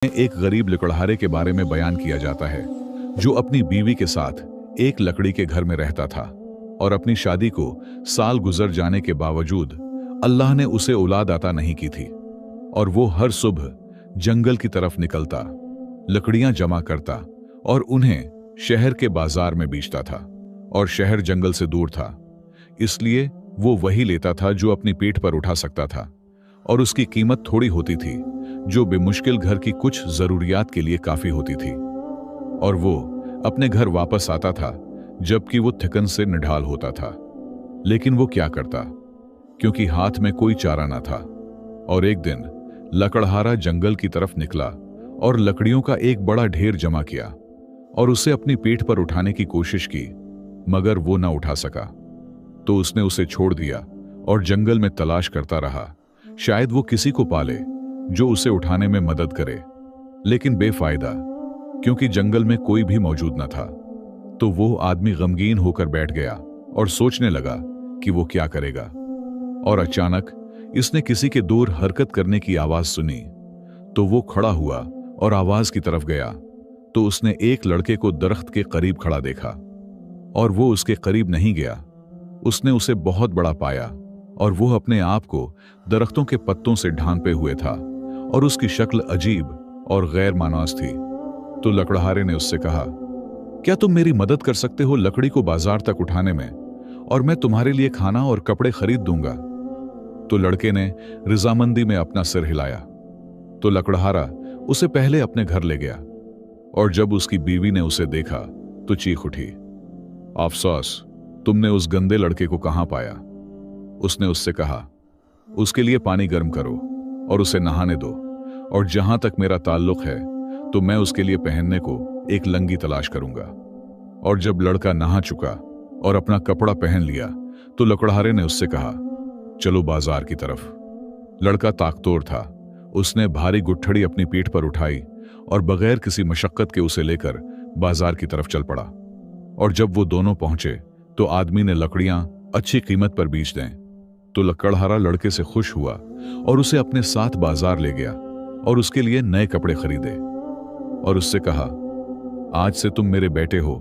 एक गरीब लकड़हारे के बारे में बयान किया जाता है जो अपनी बीवी के साथ एक लकड़ी के घर में रहता था और अपनी शादी को साल गुजर जाने के बावजूद अल्लाह ने उसे औलाद अता नहीं की थी। और वो हर सुबह जंगल की तरफ निकलता, लकड़ियां जमा करता और उन्हें शहर के बाजार में बेचता था। और शहर जंगल से दूर था, इसलिए वो वही लेता था जो अपनी पीठ पर उठा सकता था और उसकी कीमत थोड़ी होती थी, जो बेमुश्किल घर की कुछ जरूरियात के लिए काफी होती थी। और वो अपने घर वापस आता था जबकि वो थकन से निढाल होता था। लेकिन वो क्या करता, क्योंकि हाथ में कोई चारा ना था। और एक दिन लकड़हारा जंगल की तरफ निकला और लकड़ियों का एक बड़ा ढेर जमा किया और उसे अपनी पीठ पर उठाने की कोशिश की, मगर वो ना उठा सका। तो उसने उसे छोड़ दिया और जंगल में तलाश करता रहा, शायद वो किसी को पाले जो उसे उठाने में मदद करे। लेकिन बेफायदा, क्योंकि जंगल में कोई भी मौजूद न था। तो वो आदमी गमगीन होकर बैठ गया और सोचने लगा कि वो क्या करेगा। और अचानक इसने किसी के दूर हरकत करने की आवाज सुनी। तो वो खड़ा हुआ और आवाज की तरफ गया तो उसने एक लड़के को दरख्त के करीब खड़ा देखा। और वो उसके करीब नहीं गया, उसने उसे बहुत बड़ा पाया और वो अपने आप को दरख्तों के पत्तों से ढांपे हुए था और उसकी शक्ल अजीब और गैर मानूस थी। तो लकड़हारे ने उससे कहा, क्या तुम मेरी मदद कर सकते हो लकड़ी को बाजार तक उठाने में, और मैं तुम्हारे लिए खाना और कपड़े खरीद दूंगा। तो लड़के ने रजामंदी में अपना सिर हिलाया। तो लकड़हारा उसे पहले अपने घर ले गया और जब उसकी बीवी ने उसे देखा तो चीख उठी, अफसोस, तुमने उस गंदे लड़के को कहां पाया। उसने उससे कहा, उसके लिए पानी गर्म करो और उसे नहाने दो, और जहां तक मेरा ताल्लुक है तो मैं उसके लिए पहनने को एक लंगी तलाश करूंगा। और जब लड़का नहा चुका और अपना कपड़ा पहन लिया तो लकड़हारे ने उससे कहा, चलो बाजार की तरफ। लड़का ताकतोर था, उसने भारी गुठड़ी अपनी पीठ पर उठाई और बगैर किसी मशक्कत के उसे लेकर बाजार की तरफ चल पड़ा। और जब वो दोनों पहुंचे तो आदमी ने लकड़ियां अच्छी कीमत पर बेच दें। तो लकड़हारा लड़के से खुश हुआ और उसे अपने साथ बाजार ले गया और उसके लिए नए कपड़े खरीदे और उससे कहा, आज से तुम मेरे बेटे हो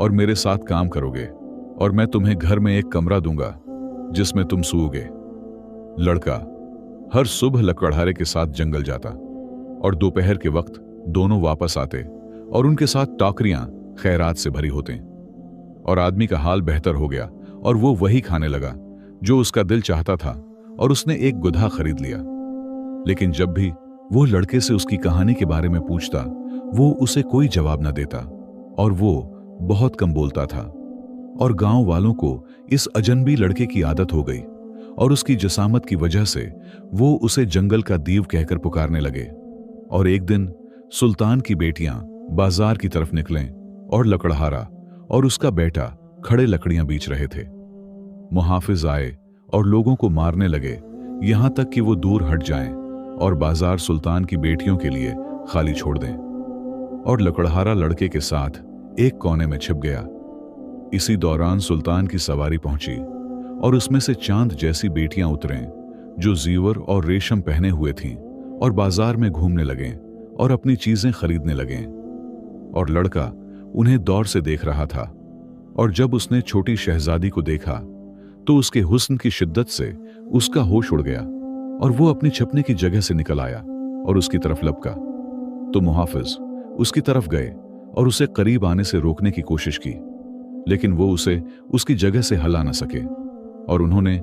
और मेरे साथ काम करोगे, और मैं तुम्हें घर में एक कमरा दूंगा जिसमें तुम सोओगे। लड़का हर सुबह लकड़हारे के साथ जंगल जाता और दोपहर के वक्त दोनों वापस आते और उनके साथ टोकरियां खैरात से भरी होती। और आदमी का हाल बेहतर हो गया और वो वही खाने लगा जो उसका दिल चाहता था, और उसने एक गुधा खरीद लिया। लेकिन जब भी वो लड़के से उसकी कहानी के बारे में पूछता, वो उसे कोई जवाब न देता और वो बहुत कम बोलता था। और गांव वालों को इस अजनबी लड़के की आदत हो गई और उसकी जसामत की वजह से वो उसे जंगल का दीव कहकर पुकारने लगे। और एक दिन सुल्तान की बेटियां बाजार की तरफ निकलें और लकड़हारा और उसका बेटा खड़े लकड़ियां बेच रहे थे। मुहाफिज आए और लोगों को मारने लगे, यहां तक कि वो दूर हट जाएं और बाजार सुल्तान की बेटियों के लिए खाली छोड़ दें। और लकड़हारा लड़के के साथ एक कोने में छिप गया। इसी दौरान सुल्तान की सवारी पहुंची और उसमें से चांद जैसी बेटियां उतरें जो जीवर और रेशम पहने हुए थीं और बाजार में घूमने लगें और अपनी चीजें खरीदने लगें। और लड़का उन्हें दौर से देख रहा था, और जब उसने छोटी शहजादी को देखा तो उसके हुस्न की शिद्दत से उसका होश उड़ गया और वो अपनी छपने की जगह से निकल आया और उसकी तरफ लपका। तो मुहाफिज उसकी तरफ गए और उसे करीब आने से रोकने की कोशिश की, लेकिन वो उसे उसकी जगह से हिला न सके। और उन्होंने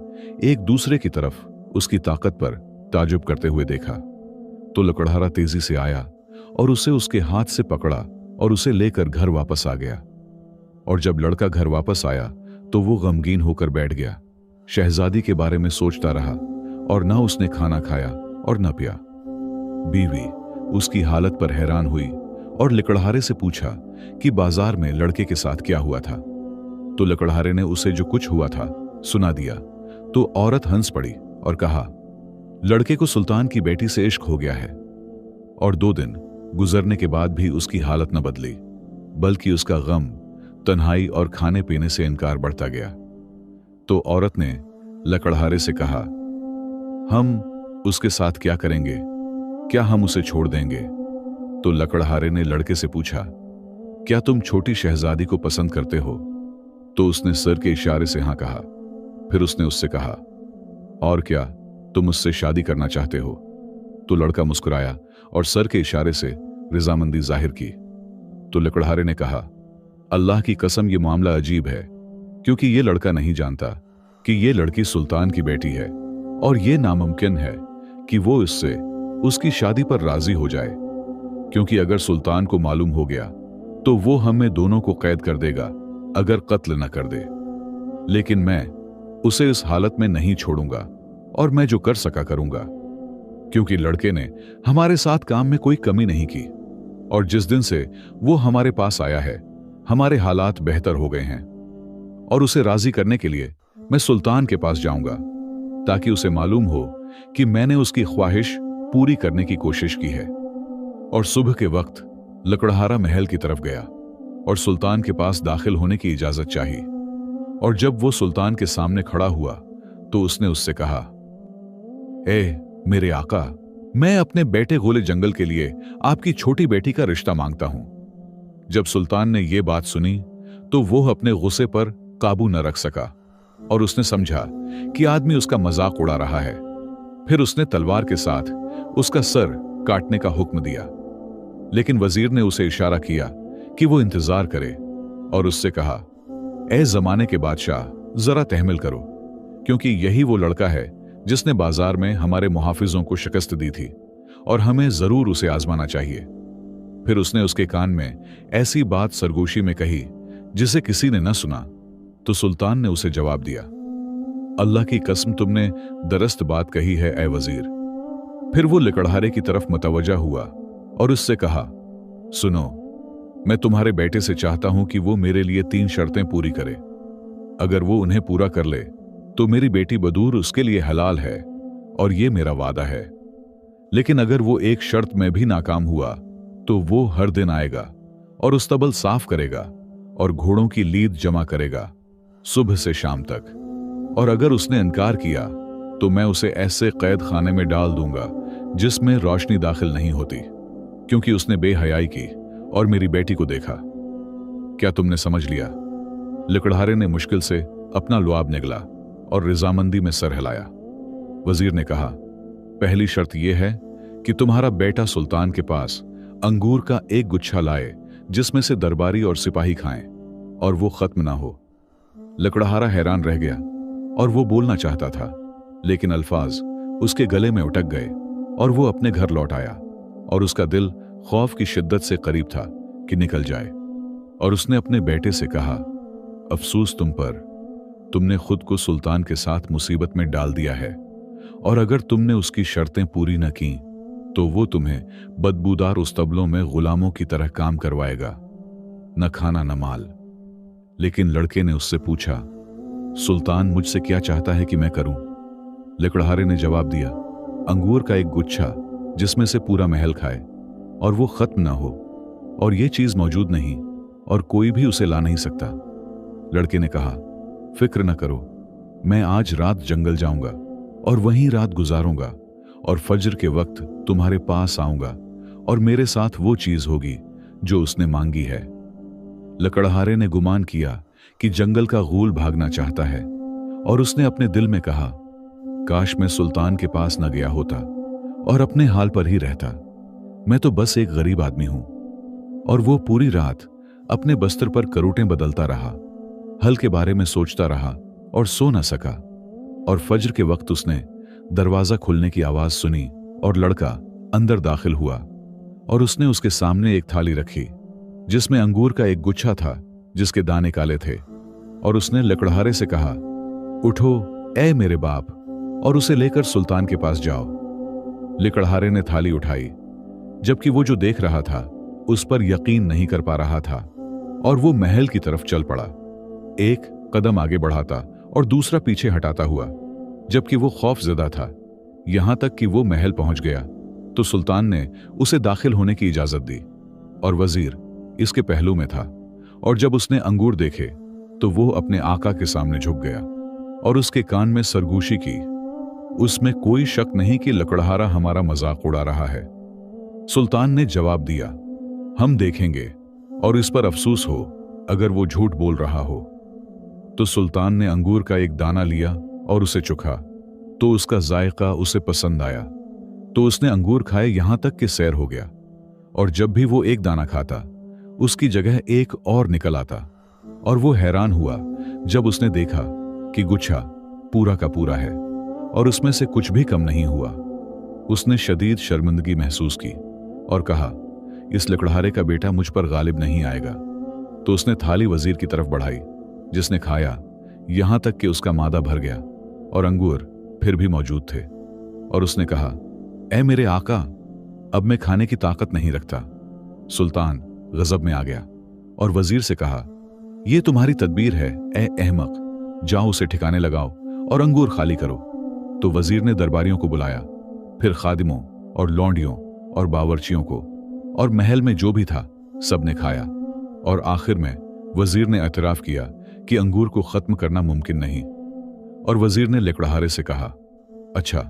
एक दूसरे की तरफ उसकी ताकत पर ताजुब करते हुए देखा। तो लकड़हारा तेजी से आया और उसे उसके हाथ से पकड़ा और उसे लेकर घर वापस आ गया। और जब लड़का घर वापस आया तो वो गमगीन होकर बैठ गया, शहजादी के बारे में सोचता रहा, और न उसने खाना खाया और न पिया। बीवी उसकी हालत पर हैरान हुई और लकड़हारे से पूछा कि बाजार में लड़के के साथ क्या हुआ था। तो लकड़हारे ने उसे जो कुछ हुआ था सुना दिया। तो औरत हंस पड़ी और कहा, लड़के को सुल्तान की बेटी से इश्क हो गया है। और 2 दिन गुजरने के बाद भी उसकी हालत न बदली, बल्कि उसका गम, तन्हाई और खाने पीने से इनकार बढ़ता गया। तो औरत ने लकड़हारे से कहा, हम उसके साथ क्या करेंगे? क्या हम उसे छोड़ देंगे? तो लकड़हारे ने लड़के से पूछा, क्या तुम छोटी शहजादी को पसंद करते हो? तो उसने सर के इशारे से हाँ कहा। फिर उसने उससे कहा, और क्या तुम उससे शादी करना चाहते हो? तो लड़का मुस्कुराया और सर के इशारे से रजामंदी जाहिर की। तो लकड़हारे ने कहा, अल्लाह की कसम, ये मामला अजीब है, क्योंकि ये लड़का नहीं जानता कि ये लड़की सुल्तान की बेटी है और ये नामुमकिन है कि वो इससे उसकी शादी पर राजी हो जाए, क्योंकि अगर सुल्तान को मालूम हो गया तो वो हमें दोनों को कैद कर देगा अगर कत्ल न कर दे। लेकिन मैं उसे इस हालत में नहीं छोड़ूंगा और मैं जो कर सका करूंगा, क्योंकि लड़के ने हमारे साथ काम में कोई कमी नहीं की और जिस दिन से वो हमारे पास आया है हमारे हालात बेहतर हो गए हैं। और उसे राजी करने के लिए मैं सुल्तान के पास जाऊंगा ताकि उसे मालूम हो कि मैंने उसकी ख्वाहिश पूरी करने की कोशिश की है। और सुबह के वक्त लकड़हारा महल की तरफ गया और सुल्तान के पास दाखिल होने की इजाजत चाही। और जब वो सुल्तान के सामने खड़ा हुआ तो उसने उससे कहा, ए मेरे आका, मैं अपने बेटे गोले जंगल के लिए आपकी छोटी बेटी का रिश्ता मांगता हूं। जब सुल्तान ने यह बात सुनी तो वो अपने गुस्से पर काबू न रख सका और उसने समझा कि आदमी उसका मजाक उड़ा रहा है। फिर उसने तलवार के साथ उसका सर काटने का हुक्म दिया, लेकिन वजीर ने उसे इशारा किया कि वो इंतजार करे और उससे कहा, ए जमाने के बादशाह, जरा तहमिल करो, क्योंकि यही वो लड़का है जिसने बाजार में हमारे मुहाफिजों को शिकस्त दी थी और हमें जरूर उसे आजमाना चाहिए। फिर उसने उसके कान में ऐसी बात सरगोशी में कही जिसे किसी ने न सुना। तो सुल्तान ने उसे जवाब दिया, अल्लाह की कसम, तुमने दरस्त बात कही है ए वजीर। फिर वो लकड़हारे की तरफ मुतवज्जा हुआ और उससे कहा, सुनो, मैं तुम्हारे बेटे से चाहता हूं कि वो मेरे लिए 3 शर्तें पूरी करे। अगर वो उन्हें पूरा कर ले तो मेरी बेटी बदूर उसके लिए हलाल है और ये मेरा वादा है। लेकिन अगर वो एक शर्त में भी नाकाम हुआ तो वो हर दिन आएगा और उस्तबल साफ करेगा और घोड़ों की लीद जमा करेगा सुबह से शाम तक। और अगर उसने इनकार किया तो मैं उसे ऐसे कैद खाने में डाल दूंगा जिसमें रोशनी दाखिल नहीं होती, क्योंकि उसने बेहयाई की और मेरी बेटी को देखा। क्या तुमने समझ लिया? लकड़हारे ने मुश्किल से अपना लुआब निगला और रजामंदी में सर हिलाया। वजीर ने कहा, पहली शर्त यह है कि तुम्हारा बेटा सुल्तान के पास अंगूर का एक गुच्छा लाए जिसमें से दरबारी और सिपाही खाएं और वो खत्म ना हो। लकड़हारा हैरान रह गया और वो बोलना चाहता था, लेकिन अल्फाज उसके गले में उटक गए और वो अपने घर लौट आया और उसका दिल खौफ की शिद्दत से करीब था कि निकल जाए। और उसने अपने बेटे से कहा, अफसोस तुम पर, तुमने खुद को सुल्तान के साथ मुसीबत में डाल दिया है और अगर तुमने उसकी शर्तें पूरी न की तो वो तुम्हें बदबूदार उस्तबलों में गुलामों की तरह काम करवाएगा, न खाना न माल। लेकिन लड़के ने उससे पूछा, सुल्तान मुझसे क्या चाहता है कि मैं करूं? लकड़हारे ने जवाब दिया, अंगूर का एक गुच्छा जिसमें से पूरा महल खाए और वो खत्म ना हो, और ये चीज मौजूद नहीं और कोई भी उसे ला नहीं सकता। लड़के ने कहा, फिक्र न करो, मैं आज रात जंगल जाऊंगा और वहीं रात गुजारूंगा और फज्र के वक्त तुम्हारे पास आऊंगा और मेरे साथ वो चीज होगी जो उसने मांगी है। लकड़हारे ने गुमान किया कि जंगल का गूल भागना चाहता है और उसने अपने दिल में कहा, काश मैं सुल्तान के पास न गया होता और अपने हाल पर ही रहता। मैं तो बस एक गरीब आदमी हूं। और वो पूरी रात अपने बस्तर पर करोटें बदलता रहा, हल के बारे में सोचता रहा और सो न सका। और फज्र के वक्त उसने दरवाजा खुलने की आवाज सुनी और लड़का अंदर दाखिल हुआ और उसने उसके सामने एक थाली रखी जिसमें अंगूर का एक गुच्छा था जिसके दाने काले थे। और उसने लकड़हारे से कहा, उठो ए मेरे बाप, और उसे लेकर सुल्तान के पास जाओ। लकड़हारे ने थाली उठाई, जबकि वो जो देख रहा था उस पर यकीन नहीं कर पा रहा था, और वो महल की तरफ चल पड़ा, एक कदम आगे बढ़ाता और दूसरा पीछे हटाता हुआ, जबकि वो खौफजदा था। यहां तक कि वो महल पहुंच गया तो सुल्तान ने उसे दाखिल होने की इजाजत दी और वजीर इसके पहलू में था। और जब उसने अंगूर देखे तो वो अपने आका के सामने झुक गया और उसके कान में सरगोशी की, उसमें कोई शक नहीं कि लकड़हारा हमारा मजाक उड़ा रहा है। सुल्तान ने जवाब दिया, हम देखेंगे और इस पर अफसोस हो अगर वो झूठ बोल रहा हो। तो सुल्तान ने अंगूर का एक दाना लिया और उसे चखा, तो उसका जायका उसे पसंद आया। तो उसने अंगूर खाए यहां तक कि सैर हो गया, और जब भी वो एक दाना खाता उसकी जगह एक और निकल आता, और वो हैरान हुआ जब उसने देखा कि गुच्छा पूरा का पूरा है और उसमें से कुछ भी कम नहीं हुआ। उसने शदीद शर्मिंदगी महसूस की और कहा, इस लकड़हारे का बेटा मुझ पर गालिब नहीं आएगा। तो उसने थाली वजीर की तरफ बढ़ाई, जिसने खाया यहां तक कि उसका मादा भर गया और अंगूर फिर भी मौजूद थे। और उसने कहा, ऐ मेरे आका, अब मैं खाने की ताकत नहीं रखता। सुल्तान गजब में आ गया और वजीर से कहा, यह तुम्हारी तदबीर है ए अहमक, जाओ उसे ठिकाने लगाओ और अंगूर खाली करो। तो वजीर ने दरबारियों को बुलाया, फिर खादिमों और लौंडियों और बावर्चियों को, और महल में जो भी था सबने खाया। और आखिर में वजीर ने एतराफ किया कि अंगूर को खत्म करना मुमकिन नहीं। और वजीर ने लकड़हारे से कहा, अच्छा,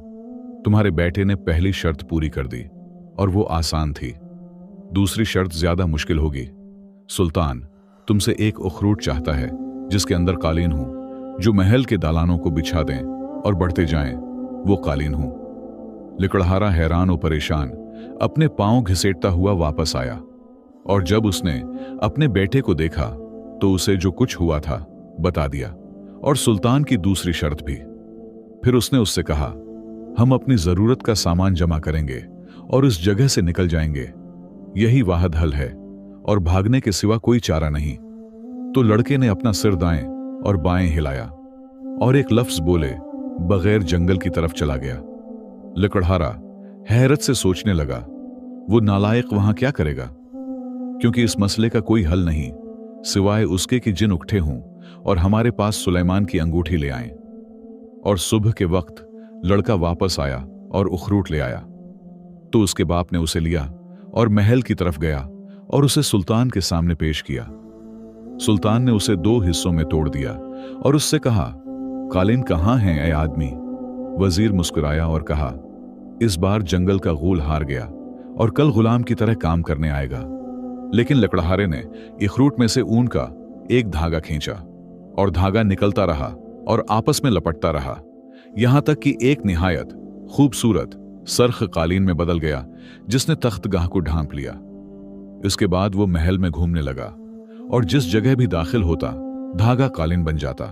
तुम्हारे बेटे ने पहली शर्त पूरी कर दी और वो आसान थी, दूसरी शर्त ज्यादा मुश्किल होगी। सुल्तान तुमसे एक उखरूट चाहता है जिसके अंदर कालीन हो, जो महल के दालानों को बिछा दें और बढ़ते जाएं, वो कालीन हो। लकड़हारा हैरान और परेशान अपने पांव घिसेटता हुआ वापस आया, और जब उसने अपने बेटे को देखा तो उसे जो कुछ हुआ था बता दिया, और सुल्तान की दूसरी शर्त भी। फिर उसने उससे कहा, हम अपनी जरूरत का सामान जमा करेंगे और इस जगह से निकल जाएंगे, यही वाहद हल है और भागने के सिवा कोई चारा नहीं। तो लड़के ने अपना सिर दाएं और बाएं हिलाया और एक लफ्ज बोले बगैर जंगल की तरफ चला गया। लकड़हारा हैरत से सोचने लगा, वो नालायक वहां क्या करेगा, क्योंकि इस मसले का कोई हल नहीं सिवाय उसके कि जिन उठे हों और हमारे पास सुलेमान की अंगूठी ले आएं। और सुबह के वक्त लड़का वापस आया और उखरूट ले आया। तो उसके बाप ने उसे लिया और महल की तरफ गया और उसे सुल्तान के सामने पेश किया। सुल्तान ने उसे 2 हिस्सों में तोड़ दिया और उससे कहा, कालीन कहां है ए आदमी। वजीर मुस्कुराया और कहा, इस बार जंगल का गूल हार गया और कल गुलाम की तरह काम करने आएगा। लेकिन लकड़हारे ने इखरूट में से ऊन का एक धागा खींचा और धागा निकलता रहा और आपस में लपटता रहा, यहां तक कि एक निहायत खूबसूरत सरख कालीन में बदल गया, जिसने तख्तगाह को ढांप लिया। इसके बाद वो महल में घूमने लगा और जिस जगह भी दाखिल होता धागा कालीन बन जाता,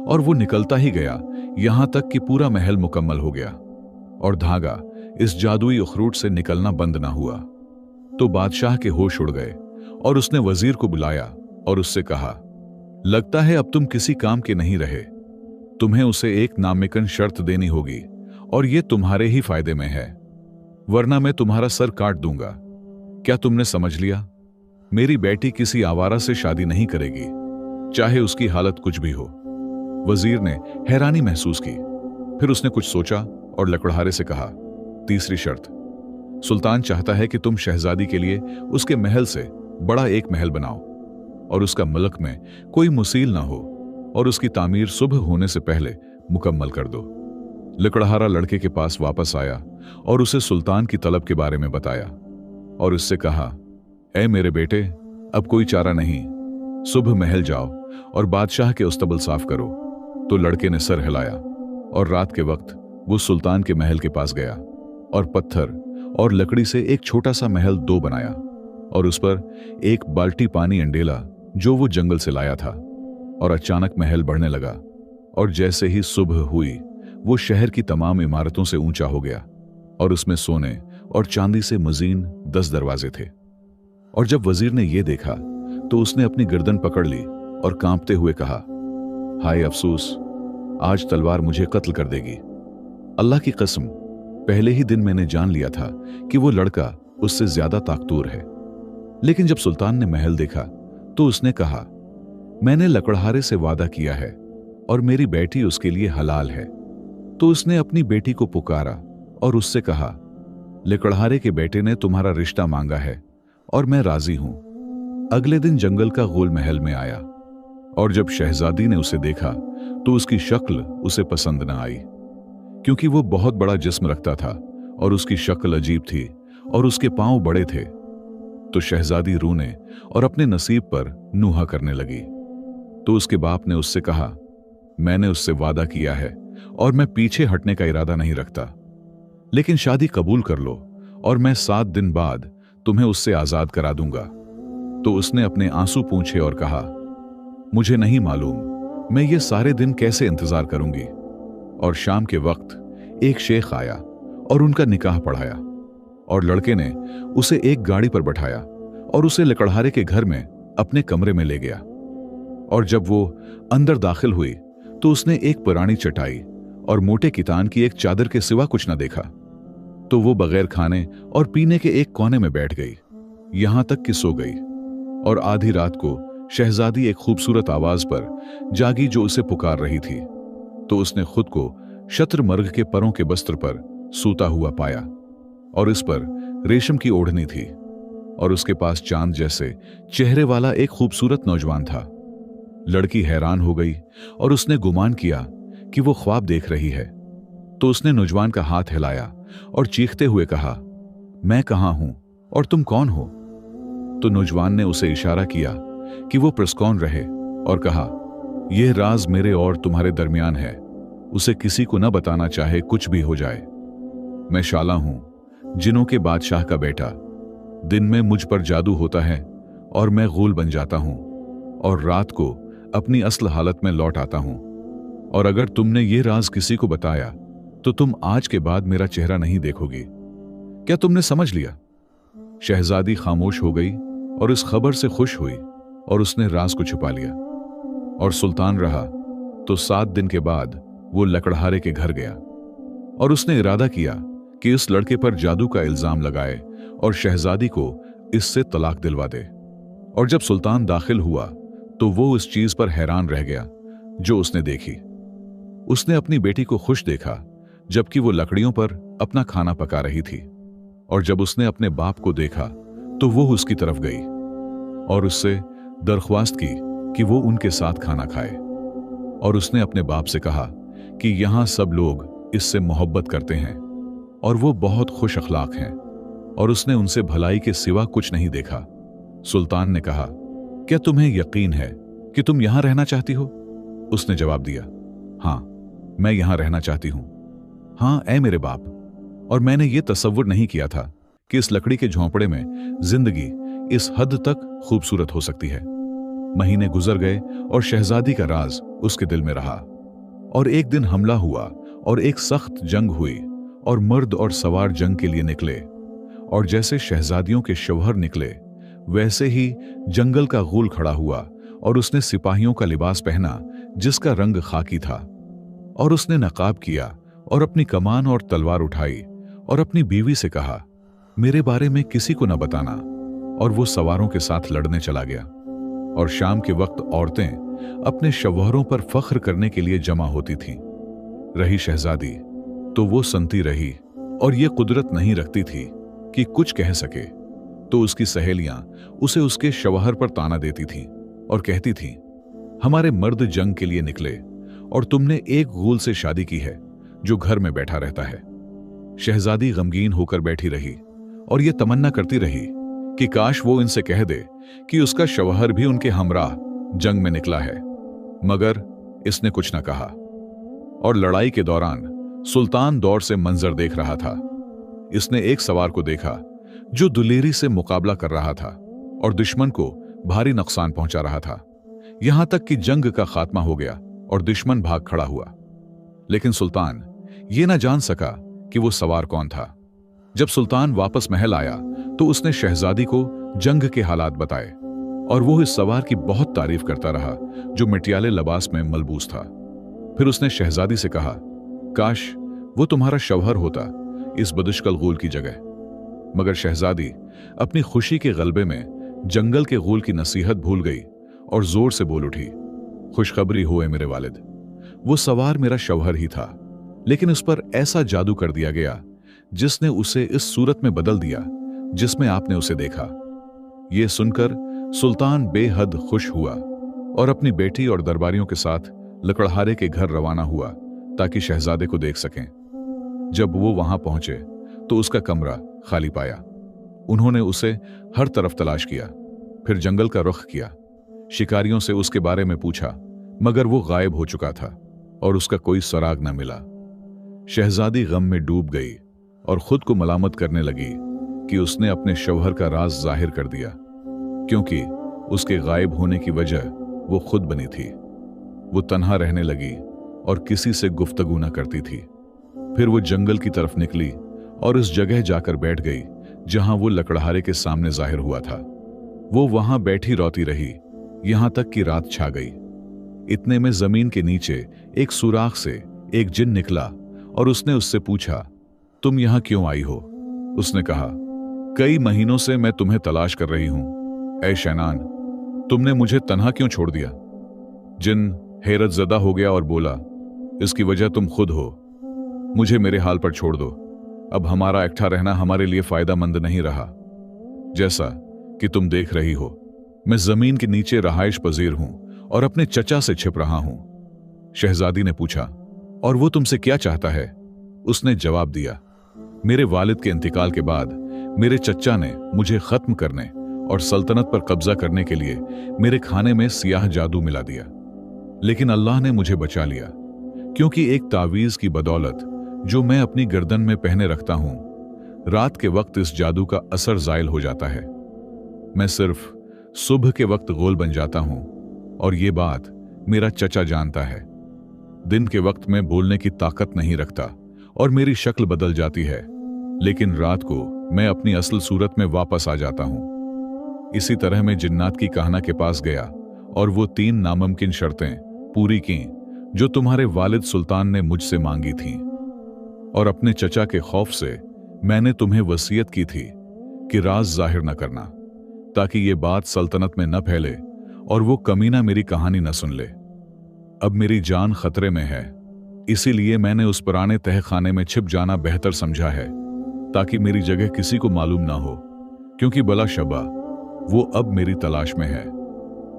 और वो निकलता ही गया यहां तक कि पूरा महल मुकम्मल हो गया और धागा इस जादुई उखरूट से निकलना बंद ना हुआ। तो बादशाह के होश उड़ गए और उसने वजीर को बुलाया और उससे कहा, लगता है अब तुम किसी काम के नहीं रहे, तुम्हें उसे एक नामिकन शर्त देनी होगी और यह तुम्हारे ही फायदे में है, वरना मैं तुम्हारा सर काट दूंगा। क्या तुमने समझ लिया? मेरी बेटी किसी आवारा से शादी नहीं करेगी, चाहे उसकी हालत कुछ भी हो। वजीर ने हैरानी महसूस की, फिर उसने कुछ सोचा और लकड़हारे से कहा, तीसरी शर्त, सुल्तान चाहता है कि तुम शहजादी के लिए उसके महल से बड़ा एक महल बनाओ और उसका मुल्क में कोई मुसील ना हो और उसकी तामीर सुबह होने से पहले मुकम्मल कर दो। लकड़हारा लड़के के पास वापस आया और उसे सुल्तान की तलब के बारे में बताया और उससे कहा, ऐ मेरे बेटे, अब कोई चारा नहीं, सुबह महल जाओ और बादशाह के उस्तबल साफ करो। तो लड़के ने सर हिलाया और रात के वक्त वो सुल्तान के महल के पास गया और पत्थर और लकड़ी से एक छोटा सा महल 2 बनाया और उस पर एक बाल्टी पानी अंडेला जो वो जंगल से लाया था। और अचानक महल बढ़ने लगा और जैसे ही सुबह हुई वो शहर की तमाम इमारतों से ऊंचा हो गया और उसमें सोने और चांदी से मजीन 10 दरवाजे थे। और जब वजीर ने यह देखा तो उसने अपनी गर्दन पकड़ ली और कांपते हुए कहा, हाय अफसोस, आज तलवार मुझे कत्ल कर देगी। अल्लाह की कसम, पहले ही दिन मैंने जान लिया था कि वो लड़का उससे ज्यादा ताकतवर है। लेकिन जब सुल्तान ने महल देखा तो उसने कहा, मैंने लकड़हारे से वादा किया है और मेरी बेटी उसके लिए हलाल है। तो उसने अपनी बेटी को पुकारा और उससे कहा, लकड़हारे के बेटे ने तुम्हारा रिश्ता मांगा है और मैं राजी हूं। अगले दिन जंगल का गोल महल में आया और जब शहजादी ने उसे देखा तो उसकी शक्ल उसे पसंद न आई, क्योंकि वो बहुत बड़ा जिस्म रखता था और उसकी शक्ल अजीब थी और उसके पांव बड़े थे। तो शहजादी रोने और अपने नसीब पर नूहा करने लगी। तो उसके बाप ने उससे कहा, मैंने उससे वादा किया है और मैं पीछे हटने का इरादा नहीं रखता, लेकिन शादी कबूल कर लो और मैं 7 दिन बाद तुम्हें उससे आजाद करा दूंगा। तो उसने अपने आंसू पूंछे और कहा, मुझे नहीं मालूम मैं ये सारे दिन कैसे इंतजार करूंगी। और शाम के वक्त एक शेख आया और उनका निकाह पढ़ाया, और लड़के ने उसे एक गाड़ी पर बैठाया और उसे लकड़हारे के घर में अपने कमरे में ले गया। और जब वो अंदर दाखिल हुई तो उसने एक पुरानी चटाई और मोटे कितान की एक चादर के सिवा कुछ न देखा। तो वो बगैर खाने और पीने के एक कोने में बैठ गई, यहां तक कि सो गई। और आधी रात को शहजादी एक खूबसूरत आवाज पर जागी जो उसे पुकार रही थी। तो उसने खुद को शत्रमर्ग के परों के बस्त्र पर सूता हुआ पाया, और इस पर रेशम की ओढ़नी थी, और उसके पास चांद जैसे चेहरे वाला एक खूबसूरत नौजवान था। लड़की हैरान हो गई और उसने गुमान किया कि वो ख्वाब देख रही है। तो उसने नौजवान का हाथ हिलाया और चीखते हुए कहा, मैं कहां हूं और तुम कौन हो? तो नौजवान ने उसे इशारा किया कि वो प्रस्कौन रहे और कहा, यह राज मेरे और तुम्हारे दरमियान है, उसे किसी को न बताना, चाहे कुछ भी हो जाए। मैं शाला हूं, जिनों के बादशाह का बेटा। दिन में मुझ पर जादू होता है और मैं गूल बन जाता हूं, और रात को अपनी असल हालत में लौट आता हूं। और अगर तुमने ये राज किसी को बताया तो तुम आज के बाद मेरा चेहरा नहीं देखोगी। क्या तुमने समझ लिया? शहजादी खामोश हो गई और इस खबर से खुश हुई, और उसने राज को छुपा लिया। और सुल्तान रहा तो 7 दिन के बाद वो लकड़हारे के घर गया, और उसने इरादा किया कि इस लड़के पर जादू का इल्जाम लगाए और शहजादी को इससे तलाक दिलवा दे। और जब सुल्तान दाखिल हुआ तो वो उस चीज पर हैरान रह गया जो उसने देखी। उसने अपनी बेटी को खुश देखा जबकि वो लकड़ियों पर अपना खाना पका रही थी, और जब उसने अपने बाप को देखा तो वो उसकी तरफ गई और उससे दरख्वास्त की कि वो उनके साथ खाना खाए। और उसने अपने बाप से कहा कि यहां सब लोग इससे मोहब्बत करते हैं और वो बहुत खुश अखलाक हैं, और उसने उनसे भलाई के सिवा कुछ नहीं देखा। सुल्तान ने कहा, क्या तुम्हें यकीन है कि तुम यहां रहना चाहती हो? उसने जवाब दिया, हां, मैं यहां रहना चाहती हूं। हां ऐ मेरे बाप, और मैंने ये तसव्वुर नहीं किया था कि इस लकड़ी के झोंपड़े में जिंदगी इस हद तक खूबसूरत हो सकती है। महीने गुजर गए और शहजादी का राज उसके दिल में रहा। और एक दिन हमला हुआ और एक सख्त जंग हुई, और मर्द और सवार जंग के लिए निकले। और जैसे शहजादियों के शौहर निकले वैसे ही जंगल का गूल खड़ा हुआ, और उसने सिपाहियों का लिबास पहना जिसका रंग खाकी था। और उसने नकाब किया और अपनी कमान और तलवार उठाई और अपनी बीवी से कहा, मेरे बारे में किसी को न बताना। और वो सवारों के साथ लड़ने चला गया। और शाम के वक्त औरतें अपने शौहरों पर फख्र करने के लिए जमा होती थीं। रही शहजादी तो वो संती रही, और ये कुदरत नहीं रखती थी कि कुछ कह सके। तो उसकी सहेलियां उसे उसके शौहर पर ताना देती थीं और कहती थीं, हमारे मर्द जंग के लिए निकले और तुमने एक गूल से शादी की है जो घर में बैठा रहता है। शहजादी गमगीन होकर बैठी रही और ये तमन्ना करती रही कि काश वो इनसे कह दे कि उसका शौहर भी उनके हमराह जंग में निकला है, मगर इसने कुछ न कहा। और लड़ाई के दौरान सुल्तान दौर से मंजर देख रहा था। इसने एक सवार को देखा जो दुलेरी से मुकाबला कर रहा था और दुश्मन को भारी नुकसान पहुंचा रहा था, यहां तक कि जंग का खात्मा हो गया और दुश्मन भाग खड़ा हुआ। लेकिन सुल्तान ये न जान सका कि वो सवार कौन था। जब सुल्तान वापस महल आया तो उसने शहजादी को जंग के हालात बताए, और वो इस सवार की बहुत तारीफ करता रहा जो मिटियाले लिबास में मलबूस था। फिर उसने शहजादी से कहा, काश वो तुम्हारा शौहर होता इस बदुश्कल गूल की जगह। मगर शहजादी अपनी खुशी के गलबे में जंगल के गूल की नसीहत भूल गई और जोर से बोल उठी, खुशखबरी हुए मेरे वालिद, वो सवार मेरा शौहर ही था, लेकिन उस पर ऐसा जादू कर दिया गया जिसने उसे इस सूरत में बदल दिया जिसमें आपने उसे देखा। ये सुनकर सुल्तान बेहद खुश हुआ और अपनी बेटी और दरबारियों के साथ लकड़हारे के घर रवाना हुआ ताकि शहजादे को देख सकें। जब वो वहां पहुंचे तो उसका कमरा खाली पाया उन्होंने उसे हर तरफ तलाश किया, फिर जंगल का रुख किया, शिकारियों से उसके बारे में पूछा, मगर वो गायब हो चुका था और उसका कोई सुराग न मिला। शहजादी गम में डूब गई और खुद को मलामत करने लगी कि उसने अपने शौहर का राज जाहिर कर दिया, क्योंकि उसके गायब होने की वजह वो खुद बनी थी। वो तन्हा रहने लगी और किसी से गुफ्तगू न करती थी। फिर वो जंगल की तरफ निकली और उस जगह जाकर बैठ गई जहां वो लकड़हारे के सामने जाहिर हुआ था। वो वहां बैठी रोती रही यहां तक कि रात छा गई। इतने में जमीन के नीचे एक सुराख से एक जिन निकला और उसने उससे पूछा, तुम यहां क्यों आई हो? उसने कहा, कई महीनों से मैं तुम्हें तलाश कर रही हूं। ऐ शैनान, तुमने मुझे तन्हा क्यों छोड़ दिया? जिन हैरत ज़दा हो गया और बोला, इसकी वजह तुम खुद हो। मुझे मेरे हाल पर छोड़ दो। अब हमारा इकट्ठा रहना हमारे लिए फायदामंद नहीं रहा। जैसा कि तुम देख रही हो, मैं जमीन के नीचे रहाइश पजीर हूं और अपने चचा से छिप रहा हूं। शहजादी ने पूछा, और वो तुमसे क्या चाहता है? उसने जवाब दिया, मेरे वालिद के इंतकाल के बाद मेरे चचा ने मुझे खत्म करने और सल्तनत पर कब्जा करने के लिए मेरे खाने में सियाह जादू मिला दिया, लेकिन अल्लाह ने मुझे बचा लिया, क्योंकि एक तावीज की बदौलत जो मैं अपनी गर्दन में पहने रखता हूं, रात के वक्त इस जादू का असर जायल हो जाता है। मैं सिर्फ सुबह के वक्त गोल बन जाता हूं और ये बात मेरा चचा जानता है। दिन के वक्त में बोलने की ताकत नहीं रखता और मेरी शक्ल बदल जाती है, लेकिन रात को मैं अपनी असल सूरत में वापस आ जाता हूं। इसी तरह मैं जिन्नात की कहना के पास गया और वो 3 नामुमकिन शर्तें पूरी की जो तुम्हारे वालिद सुल्तान ने मुझसे मांगी थीं, और अपने चचा के खौफ से मैंने तुम्हें वसीयत की थी कि राज जाहिर न करना, ताकि ये बात सल्तनत में न फैले और वो कमीना मेरी कहानी न सुन ले। अब मेरी जान खतरे में है, इसीलिए मैंने उस पुराने तहखाने में छिप जाना बेहतर समझा है, ताकि मेरी जगह किसी को मालूम ना हो, क्योंकि बला शबा वो अब मेरी तलाश में है।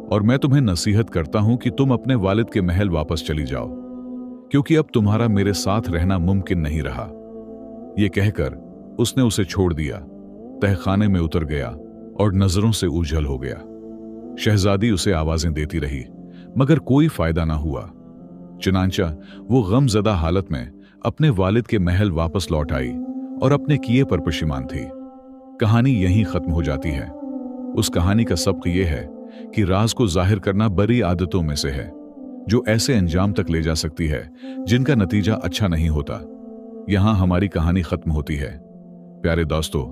और मैं तुम्हें नसीहत करता हूं कि तुम अपने वालिद के महल वापस चली जाओ, क्योंकि अब तुम्हारा मेरे साथ रहना मुमकिन नहीं रहा। ये कहकर उसने उसे छोड़ दिया, तहखाने में उतर गया और नजरों से ओझल हो गया। शहजादी उसे आवाजें देती रही, मगर कोई फायदा ना हुआ। चुनांचा वो गमजदा हालत में अपने वालिद के महल वापस लौट आई और अपने किए पर पशेमान थी। कहानी यहीं खत्म हो जाती है। उस कहानी का सबक यह है कि राज को जाहिर करना बड़ी आदतों में से है, जो ऐसे अंजाम तक ले जा सकती है जिनका नतीजा अच्छा नहीं होता। यहां हमारी कहानी खत्म होती है। प्यारे दोस्तों,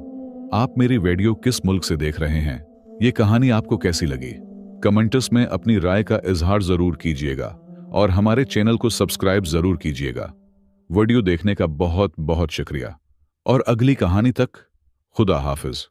आप मेरी वीडियो किस मुल्क से देख रहे हैं? ये कहानी आपको कैसी लगी? कमेंट्स में अपनी राय का इजहार जरूर कीजिएगा और हमारे चैनल को सब्सक्राइब जरूर कीजिएगा। वीडियो देखने का बहुत बहुत शुक्रिया और अगली कहानी तक खुदा हाफिज।